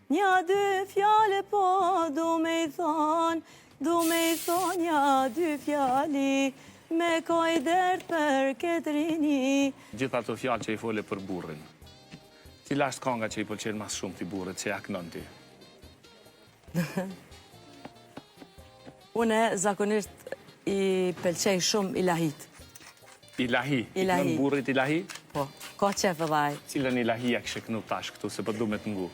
Nja dy fjale po du me i thon, nja dy fjali, me koj dert për këtë rini. Gjitha të fjallë që i fole për burrin, cila është kanga që i pëlqen mas shumë t'i burrit, që ja kënon ti? Une zakonisht i pëlqej shumë ilahit. Ilahi? I kënon burrit ilahi? Po, ka qef edhe aj. Cilën ilahi ja kështë kënu tash këtu, se për du me të ngu?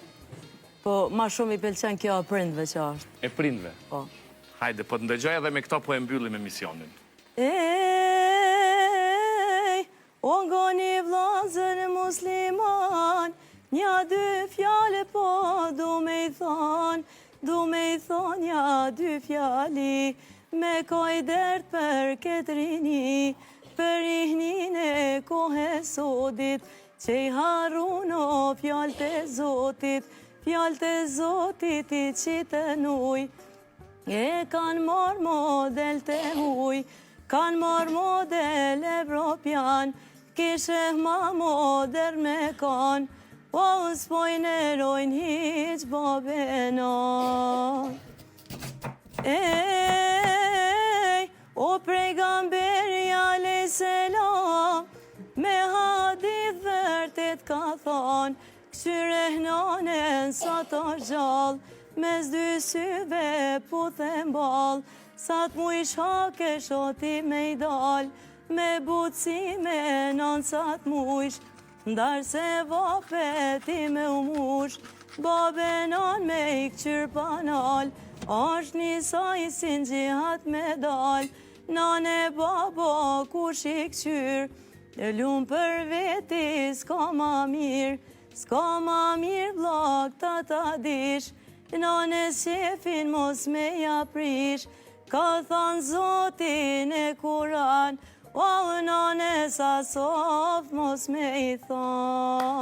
Po, ma shumë i pëlqen kjo e prindve që është. E prindve? Po. Hajde, po të ndëgjoj edhe me këto po e mbyllim emisionin. Ej, o ngoni vllazër musliman, nja dy fjale po du me i thon, nja dy fjali, me koj dert për këtë rini, për ihnin e kohë sotit, që i harun o fjallë të zotit, i qitenuj, e kanë marrë model të huj, kanë marrë model evropian, kishe ma modern me kanë, po s'pojnë erojnë hiq babenon. Ej, o pejgamberi a.s. me hadith vërtet ka thonë, këshyre hnanen sa të gjallë, mes dy syve puthe mbal, sa të muj shake shoti me i dal, me butësi me nan sa të mujsh, ndarë se vapeti me umush, babe nan me i këqyr panal, ashtë një saj sin gjihat me dal, nane babo kush i këqyr, e lumë për veti s'ka ma mirë, vlog ta dish, nane shefin mos me ja prish, ka thanë zotin e kuran, o nane sa sof mos me i thonë.